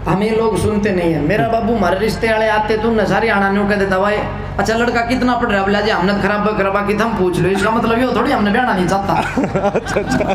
हमें लोग सुनते नहीं है। मेरा बाबू हमारे रिश्ते वाले आते तो न सारी आना नहीं कहते दवाई अच्छा लड़का कितना पढ़ रहा बोला जी हमने खराब करवा की हम पूछ लो, इसका मतलब ये थोड़ी हमने बयाना नहीं चाहता। अच्छा।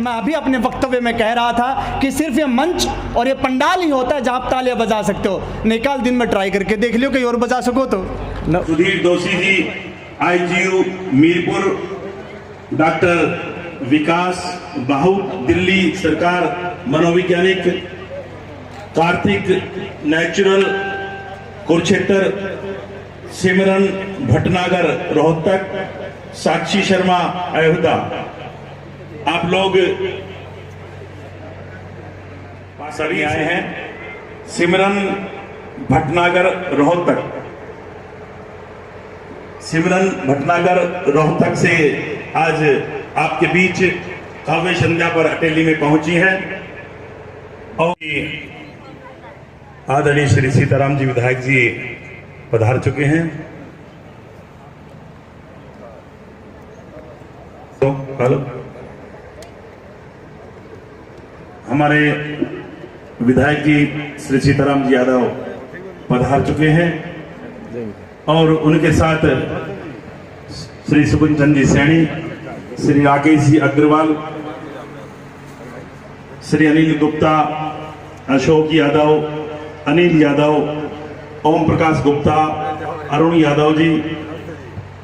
मैं अभी अपने वक्तव्य में कह रहा था कि सिर्फ ये मंच और ये पंडाल ही होता है जहाँ आप तालियां बजा सकते हो। निकाल दिन में ट्राई करके देख लियो कहीं और बजा सको तो। सुधीर दोषी जी, IGU मीरपुर, डॉक्टर विकास बाहू दिल्ली सरकार मनोवैज्ञानिक, कार्तिक नेचुरल कुरुक्षेत्र, सिमरन भटनागर रोहतक, साक्षी शर्मा अयोध्या। आप लोग सभी आए हैं। सिमरन भटनागर रोहतक, सिमरन भटनागर रोहतक से आज आपके बीच काव्य संध्या पर अटेली में पहुंची है और आदरणीय श्री सीताराम जी विधायक जी पधार चुके हैं। तो हेलो, हमारे विधायक जी श्री सीताराम जी यादव पधार चुके हैं और उनके साथ श्री सुकुन चंद जी सैनी, श्री राकेश जी अग्रवाल, श्री अनिल गुप्ता, अशोक यादव, अनिल यादव, ओम प्रकाश गुप्ता, अरुण यादव जी,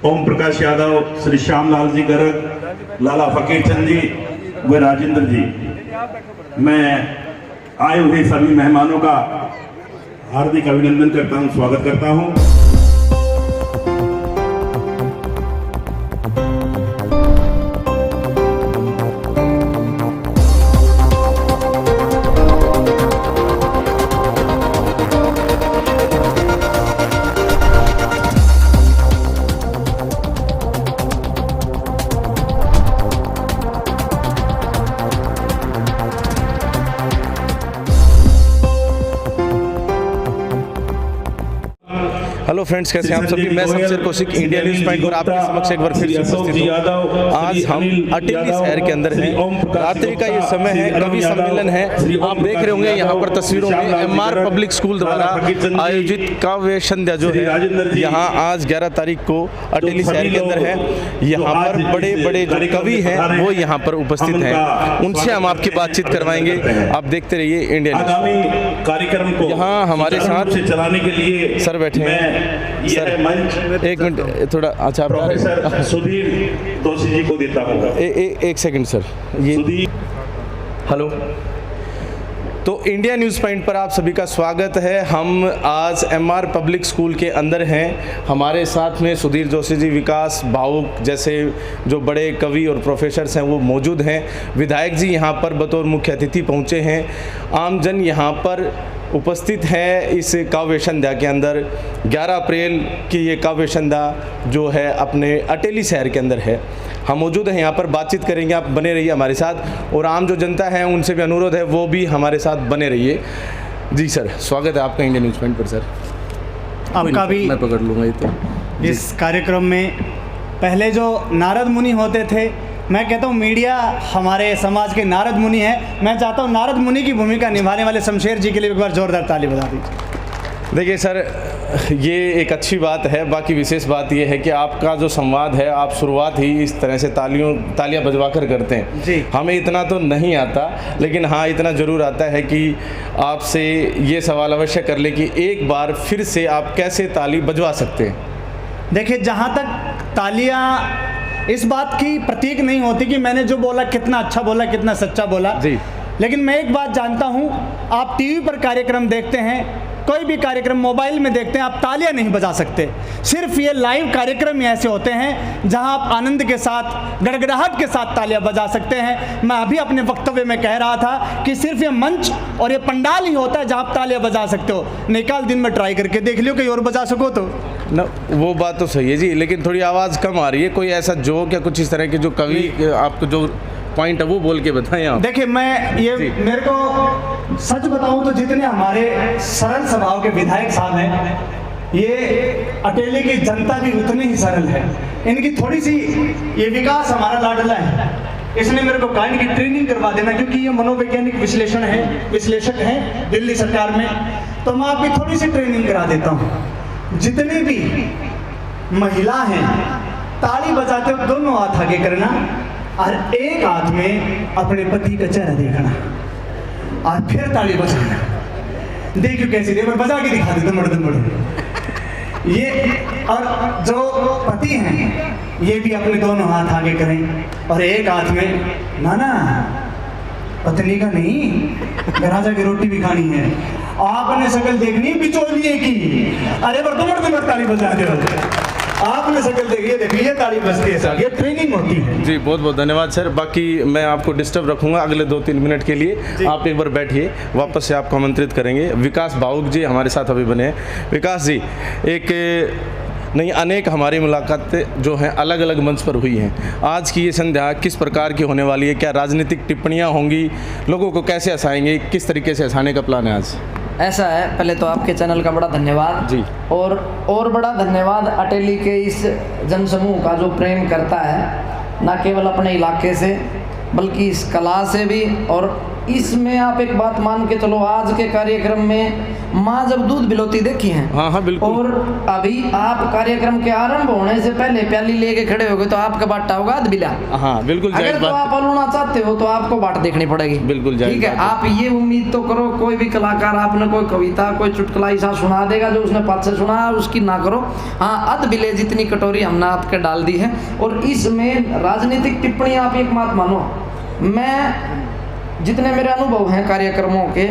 ओम प्रकाश यादव, श्री श्यामलाल जी गर्ग, लाला फकीर चंद जी व राजेंद्र जी। मैं आए हुए सभी मेहमानों का हार्दिक अभिनंदन करता हूं, स्वागत करता हूं। हेलो फ्रेंड्स, कैसे हैं आप सभी। मैं Shamsher Kaushik, India news point पर आपके समक्ष एक बार फिर से उपस्थित हूं। आज हम अटेली शहर के अंदर हैं। रात्रि का ये समय है, कवि सम्मेलन है। आप देख रहे होंगे यहाँ पर तस्वीरों में MR पब्लिक स्कूल द्वारा आयोजित काव्य संध्या जो है यहाँ आज 11 तारीख को अटेली शहर के अंदर है। यहाँ पर बड़े बड़े जो कवि हैं वो यहाँ पर उपस्थित हैं, उनसे हम आपकी बातचीत करवाएंगे। आप देखते रहिए इंडिया न्यूज़। कार्यक्रम को यहाँ हमारे साथ चलाने के लिए सर बैठे हैं। सर मंच एक मिनट थोड़ा अच्छा प्रोफेसर सुधीर दोषी जी को देता हूँ। एक सेकंड सर, ये हेलो। तो इंडिया न्यूज़ पॉइंट पर आप सभी का स्वागत है। हम आज MR पब्लिक स्कूल के अंदर हैं। हमारे साथ में सुधीर जोशी जी, विकास भावुक जैसे जो बड़े कवि और प्रोफेसर्स हैं वो मौजूद हैं। विधायक जी यहाँ पर बतौर मुख्य अतिथि पहुँचे हैं। आमजन यहाँ पर उपस्थित है इस काव्य संध्या के अंदर। 11 अप्रैल की ये काव्य संध्या जो है अपने अटेली शहर के अंदर है। हम मौजूद हैं यहाँ पर, बातचीत करेंगे। आप बने रहिए हमारे साथ और आम जो जनता है उनसे भी अनुरोध है वो भी हमारे साथ बने रहिए। जी सर, स्वागत है आपका इंडियन न्यूज़ पॉइंट पर। सर आपका भी मैं पकड़ लूँगा ये तो। इस कार्यक्रम में पहले जो नारद मुनि होते थे, मैं कहता हूँ मीडिया हमारे समाज के नारद मुनि है। मैं चाहता हूँ नारद मुनि की भूमिका निभाने वाले शमशेर जी के लिए एक बार जोरदार ताली बजा दीजिए। देखिए सर, ये एक अच्छी बात है। बाकी विशेष बात ये है कि आपका जो संवाद है आप शुरुआत ही इस तरह से तालियां बजवा कर करते हैं जी। हमें इतना तो नहीं आता, लेकिन हाँ इतना ज़रूर आता है कि आपसे ये सवाल अवश्य कर ले कि एक बार फिर से आप कैसे ताली बजवा सकते हैं। देखिए, जहाँ तक तालियाँ इस बात की प्रतीक नहीं होती कि मैंने जो बोला कितना अच्छा बोला, कितना सच्चा बोला जी, लेकिन मैं एक बात जानता हूँ, आप टीवी पर कार्यक्रम देखते हैं, कोई भी कार्यक्रम मोबाइल में देखते हैं, आप तालियां नहीं बजा सकते। सिर्फ ये लाइव कार्यक्रम ही ऐसे होते हैं जहां आप आनंद के साथ, गड़गड़ाहट के साथ तालियां बजा सकते हैं। मैं अभी अपने वक्तव्य में कह रहा था कि सिर्फ ये मंच और ये पंडाल ही होता है जहां आप तालियां बजा सकते हो। निकाल दिन में ट्राई करके देख लियो कहीं और बजा सको तो। न वो बात तो सही है जी, लेकिन थोड़ी आवाज़ कम आ रही है। कोई ऐसा जोक या कुछ इस तरह के जो कवि आपको जो पॉइंट है वो बोल के बताएं आप। देखिए, मैं ये मेरे को सच बताऊं तो जितने हमारे सरल स्वभाव के विधायक साहब हैं, ये अटेली की जनता भी उतनी ही सरल है। इनकी थोड़ी सी, ये विकास हमारा लाडला है, इसने मेरे को कहा इनकी ट्रेनिंग करवा देना, क्योंकि ये मनोवैज्ञानिक विश्लेषक हैं दिल्ली सरकार में। तो मैं आपकी थोड़ी सी ट्रेनिंग करा देता हूँ। जितनी भी महिला हैं, ताली बजाते हुए दोनों हाथ आगे करना और एक हाथ में अपने पति का चेहरा देखना और फिर ताली बजाना। देखियो कैसी दे, मैं बजा के दिखा देता हूँ मर्द। ये और जो पति हैं ये भी अपने दोनों हाथ आगे करें और एक हाथ में नाना पत्नी का नहीं, राजा की रोटी भी खानी है, आपने शक्ल देखनी बिचौलिए की। अरे मर्द ताली बजा दे, आपने शक्ल देखिए, देखिए ताली बजती है सर, ये ट्रेनिंग होती है। जी बहुत बहुत धन्यवाद सर। बाकी मैं आपको डिस्टर्ब रखूंगा अगले 2-3 मिनट के लिए, आप एक बार बैठिए, वापस से आपको आमंत्रित करेंगे। विकास भावुक जी हमारे साथ अभी बने हैं। विकास जी, नहीं अनेक हमारी मुलाकातें जो हैं अलग अलग मंच पर हुई हैं। आज की ये संध्या किस प्रकार की होने वाली है? क्या राजनीतिक टिप्पणियां होंगी? लोगों को कैसे हंसाएंगे? किस तरीके से हंसाने का प्लान है आज? ऐसा है, पहले तो आपके चैनल का बड़ा धन्यवाद जी, और बड़ा धन्यवाद अटेली के इस जनसमूह का जो प्रेम करता है, ना केवल अपने इलाके से बल्कि इस कला से भी। और इसमें आप एक बात मान के चलो, आज के कार्यक्रम में माँ जब दूध बिलोती देखी हैं, हाँ हाँ बिल्कुल, और अभी आप कार्यक्रम के आरंभ होने से पहले प्याली लेके खड़े हो गए तो आपका बाटा होगा अध बिला। हाँ बिल्कुल, अगर तो आप अलूना चाहते हो तो आपको बाट देखनी पड़ेगी, बिल्कुल ठीक है। आप ये उम्मीद तो करो, कोई भी कलाकार आपने कोई कविता कोई चुटकुला ऐसा सुना देगा जो उसने पास से सुना, उसकी ना करो। हाँ, अध बिले जितनी कटोरी हमने आपके डाल दी है। और इसमें राजनीतिक टिप्पणी आप एक बात मानो, मैं जितने मेरे अनुभव हैं कार्यक्रमों के,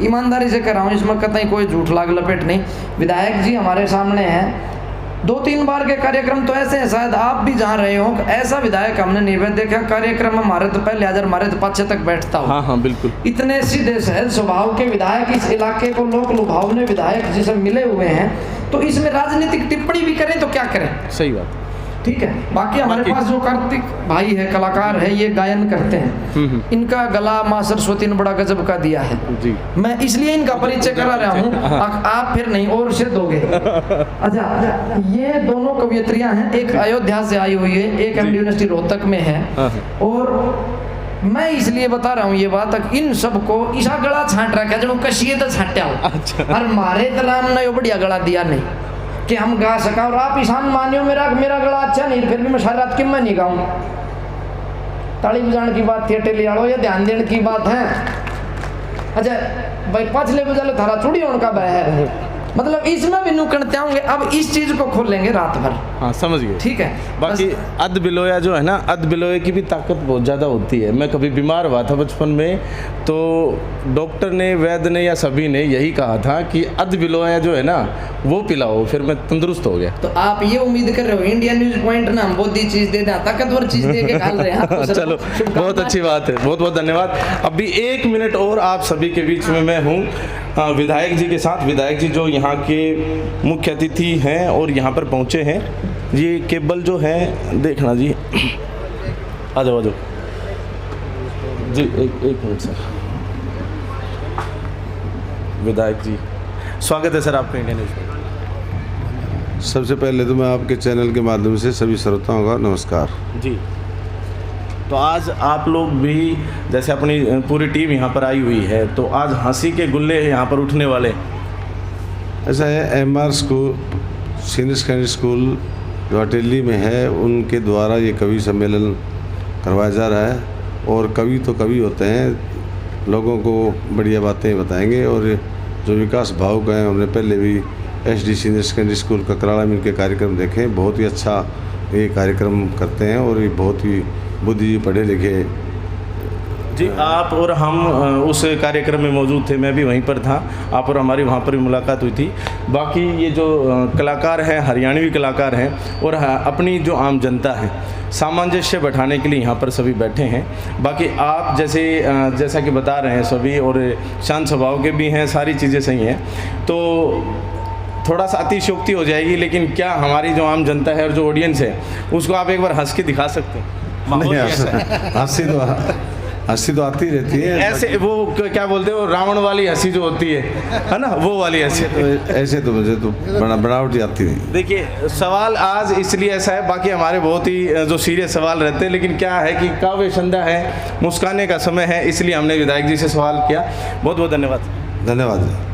ईमानदारी से कर रहा हूँ, इसमें कतई कोई झूठ लाग लपेट नहीं। विधायक जी हमारे सामने हैं, 2-3 बार के कार्यक्रम तो ऐसे हैं, शायद आप भी जहाँ रहे हो, ऐसा विधायक हमने नहीं देखा कार्यक्रम में हमारे तो पहले हाजिर, हमारे तो पाछे तक बैठता हो। हाँ हाँ बिल्कुल, इतने सीधे सहज स्वभाव के विधायक इस इलाके को लोक लुभावने विधायक जिसे मिले हुए हैं, तो इसमें राजनीतिक टिप्पणी भी करें तो क्या करें? सही बात, ठीक है। बाकी हमारे पास जो कार्तिक भाई है, कलाकार है, ये गायन करते हैं, इनका गला माँ सरस्वती ने बड़ा गजब का दिया है जी। मैं इसलिए इनका परिचय करा रहा हूँ, आप फिर नहीं और से दोगे। अच्छा, ये दोनों कवियत्रियां हैं, एक अयोध्या से आई हुई है, एक एमडी यूनिवर्सिटी रोहतक में है। और मैं इसलिए बता रहा हूँ ये बात, इन सबको ईसा गला छांट रखा जो कशिए तो छांटा हो, और मारे तलाम ने बढ़िया गला दिया नहीं कि हम गा सका। और आप ईशान मानियो मेरा गला अच्छा नहीं, फिर भी मैं सारी रात क्यों मैं नहीं गाऊँ। ताली बजाने की बात थी टेली आड़ो, ये ध्यान देने की बात है। अच्छा भाई, पाछले बजा लो थारा चूड़ी होने का बह है, मतलब इसमें भी नुकड़ते होंगे। अब इस चीज को खोलेंगे रात भर, हाँ समझ गए, ठीक है। बाकी अध बिलोया जो है ना, अध बिलोये की भी ताकत बहुत ज़्यादा होती है। मैं कभी बीमार हुआ था बचपन में, तो डॉक्टर ने, वैद्य ने या सभी ने यही कहा था कि अध बिलोया जो है ना वो पिलाओ, फिर मैं तंदुरुस्त हो गया। तो आप ये उम्मीद कर रहे हो इंडिया न्यूज पॉइंट ना हम बोधी चीज दे दें, ताकतवर चीज दे के खाल रहे हैं। चलो बहुत अच्छी बात है, बहुत बहुत धन्यवाद। अभी 1 मिनट और आप सभी के बीच में मैं हूँ विधायक जी के साथ। विधायक जी जो यहाँ के मुख्य अतिथि हैं और यहाँ पर पहुँचे हैं, ये केबल जो है देखना जी, आ जाओ जी, एक मिनट सर। विधायक जी स्वागत है सर आपका इंडियन न्यूज़ में। सबसे पहले तो मैं आपके चैनल के माध्यम से सभी श्रोताओं का नमस्कार जी। तो आज आप लोग भी, जैसे अपनी पूरी टीम यहाँ पर आई हुई है, तो आज हंसी के गुल्ले यहाँ पर उठने वाले। ऐसा है, MR school senior secondary school जो अटेली में है, उनके द्वारा ये कवि सम्मेलन करवाया जा रहा है। और कवि तो कवि होते हैं, लोगों को बढ़िया बातें बताएंगे। और जो विकास भावुक हैं, हमने पहले भी SD सीनियर सेकेंडरी स्कूल का कराड़ा में इनके कार्यक्रम देखे, बहुत ही अच्छा ये कार्यक्रम करते हैं और ये बहुत ही बुद्धि पढ़े लिखे। जी, आप और हम उस कार्यक्रम में मौजूद थे, मैं भी वहीं पर था, आप और हमारी वहाँ पर भी मुलाकात हुई थी। बाकी ये जो कलाकार हैं, हरियाणवी कलाकार हैं, और अपनी जो आम जनता है, सामंजस्य बैठाने के लिए यहाँ पर सभी बैठे हैं। बाकी आप जैसा कि बता रहे हैं सभी, और शांत स्वभाव के भी हैं, सारी चीज़ें सही हैं। तो थोड़ा सा अतिशयोक्ति हो जाएगी, लेकिन क्या हमारी जो आम जनता है और जो ऑडियंस है, उसको आप एक बार हंस के दिखा सकते हैं? नहीं, हंसी तो हंसी तो आती रहती है। ऐसे वो क्या बोलते हैं, वो रावण वाली हंसी जो होती है ना, वो वाली हंसी। तो ऐसे तो मुझे तो बनावटी आती नहीं। देखिए सवाल आज इसलिए ऐसा है, बाकी हमारे बहुत ही जो सीरियस सवाल रहते हैं, लेकिन क्या है कि काव्य संध्या है, मुस्काने का समय है, इसलिए हमने विधायक जी से सवाल किया। बहुत बहुत धन्यवाद। धन्यवाद।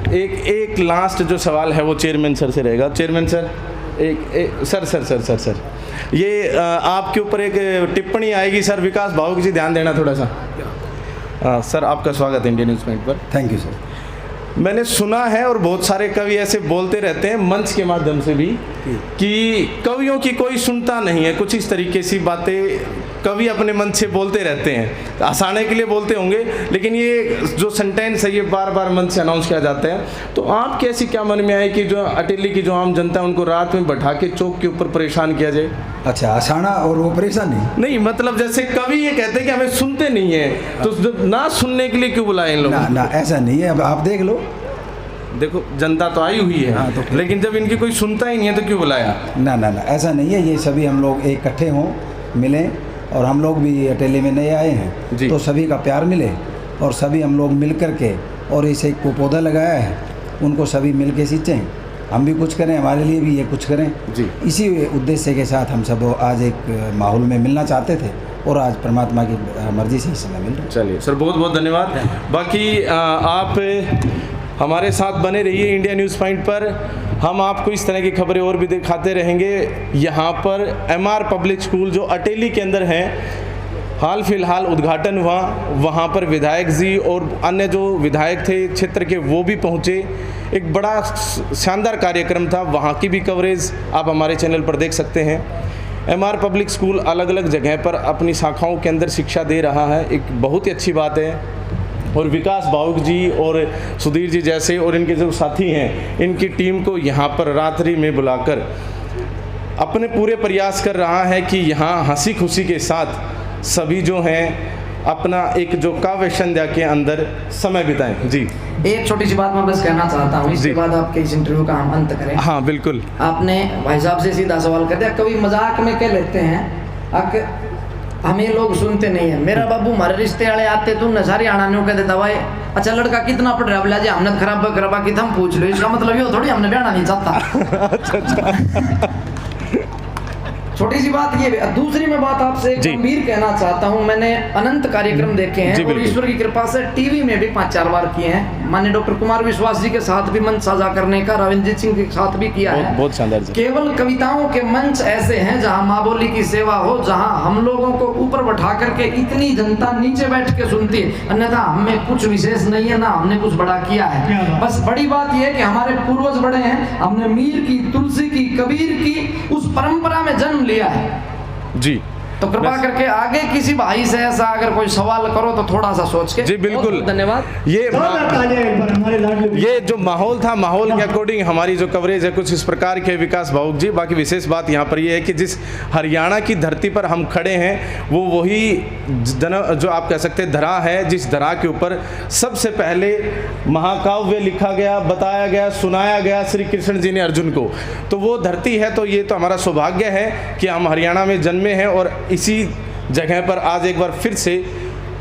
एक लास्ट जो सवाल है वो चेयरमैन सर से रहेगा। चेयरमैन सर, सर ये आपके ऊपर एक टिप्पणी आएगी सर, विकास भावुक जी ध्यान देना थोड़ा सा। सर आपका स्वागत है इंडियन न्यूज़ पॉइंट पर। Thank you sir. मैंने सुना है और बहुत सारे कवि ऐसे बोलते रहते हैं मंच के माध्यम से भी कि कवियों की कोई सुनता नहीं है, कुछ इस तरीके सी बातें कवि अपने मन से बोलते रहते हैं, हंसाने के लिए बोलते होंगे, लेकिन ये जो सेंटेंस है ये बार बार मन से अनाउंस किया जाता है। तो आप कैसी क्या मन में आए कि जो अटेली की जो आम जनता है उनको रात में बैठा के चौक के ऊपर परेशान किया जाए? अच्छा, हंसाना और वो परेशानी नहीं, मतलब जैसे कवि ये कहते हैं कि हमें सुनते नहीं है, तो ना सुनने के लिए क्यों बुलाए इन लोग? ना ऐसा नहीं है। अब आप देख लो, देखो जनता तो आई हुई है। हाँ, तो लेकिन जब इनकी कोई सुनता ही नहीं है तो क्यों बुलाया? ना ऐसा नहीं है। ये सभी हम लोग इकट्ठे हों, मिलें, और हम लोग भी अटेली में नए आए हैं तो सभी का प्यार मिले और सभी हम लोग मिल कर के, और इसे एक पौधा लगाया है, उनको सभी मिल के सींचें, हम भी कुछ करें, हमारे लिए भी ये कुछ करें जी। इसी उद्देश्य के साथ हम सब आज एक माहौल में मिलना चाहते थे और आज परमात्मा की मर्जी से इस समय मिल रहे हैं। चलिए सर, बहुत बहुत धन्यवाद। बाकी आप हमारे साथ बने रहिए इंडिया न्यूज़ पॉइंट पर, हम आपको इस तरह की खबरें और भी दिखाते रहेंगे। यहाँ पर एमआर पब्लिक स्कूल जो अटेली के अंदर है, हाल फिलहाल उद्घाटन हुआ, वहाँ पर विधायक जी और अन्य जो विधायक थे क्षेत्र के वो भी पहुँचे। एक बड़ा शानदार कार्यक्रम था, वहाँ की भी कवरेज आप हमारे चैनल पर देख सकते हैं। एमआर पब्लिक स्कूल अलग अलग जगह पर अपनी शाखाओं के अंदर शिक्षा दे रहा है, एक बहुत ही अच्छी बात है। और विकास भावुक जी और सुधीर जी जैसे और इनके जो साथी हैं, इनकी टीम को यहाँ पर रात्रि में बुलाकर अपने पूरे प्रयास कर रहा है कि यहाँ हंसी खुशी के साथ सभी जो हैं अपना एक जो काव्य संध्या के अंदर समय बिताएं। जी, एक छोटी सी बात मैं बस कहना चाहता हूँ, इसके बाद आपके इस इंटरव्यू का हम अंत करें। हाँ बिल्कुल। आपने भाई साहब से सीधा सवाल कर दिया, कभी मजाक में कह लेते हैं हमें लोग सुनते नहीं है। मेरा बाबू हमारे रिश्ते वाले आते तो नशारी आना नहीं कहते दवाई, अच्छा लड़का कितना पढ़ रहा, बोला जी हमने खराब करवा की हम पूछ लो, इसका मतलब ये थोड़ी हमने ब्याह नहीं चाहता। अच्छा। छोटी सी बात ये। दूसरी मैं बात आपसे गंभीर कहना चाहता हूं, मैंने अनंत कार्यक्रम देखे हैं और ईश्वर की कृपा से टीवी में भी 5-4 बार किए हैं। माननीय डॉक्टर कुमार विश्वास जी के साथ भी मंच साझा करने का, रविंद्र सिंह के साथ भी किया है। बहुत शानदार। केवल कविताओं के मंच ऐसे हैं जहां माँ बोली की सेवा हो, जहां हम लोगों को ऊपर बैठा करके इतनी जनता नीचे बैठ के सुनती है, अन्यथा हमें कुछ विशेष नहीं है, ना हमने कुछ बड़ा किया है। बस बड़ी बात यह है कि हमारे पूर्वज बड़े हैं, हमने मीर की, तुलसी की, कबीर की उस परंपरा में जन्म लिया है जी। तो कृपा करके आगे किसी भाई से ऐसा अगर कोई सवाल करो तो थोड़ा सा सोच के। जी बिल्कुल, धन्यवाद। ये जो माहौल था, माहौल के अकॉर्डिंग हमारी जो कवरेज है कुछ इस प्रकार के विकास भावुक जी। बाकी विशेष बात यहाँ पर ये है कि जिस हरियाणा की धरती पर हम खड़े हैं वो वही जो आप कह सकते हैं धरा है, जिस धरा के ऊपर सबसे पहले महाकाव्य लिखा गया, बताया गया, सुनाया गया श्री कृष्ण जी ने अर्जुन को। तो वो धरती है, तो ये तो हमारा सौभाग्य है कि हम हरियाणा में जन्मे हैं और इसी जगह पर आज एक बार फिर से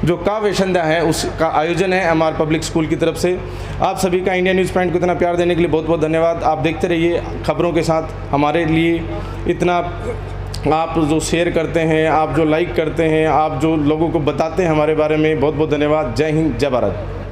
जो काव्य संध्या है उसका आयोजन है एमआर पब्लिक स्कूल की तरफ से। आप सभी का इंडिया न्यूज़ पॉइंट को इतना प्यार देने के लिए बहुत बहुत धन्यवाद। आप देखते रहिए खबरों के साथ, हमारे लिए इतना आप जो शेयर करते हैं, आप जो लाइक करते हैं, आप जो लोगों को बताते हैं हमारे बारे में, बहुत बहुत धन्यवाद। जय हिंद, जय भारत।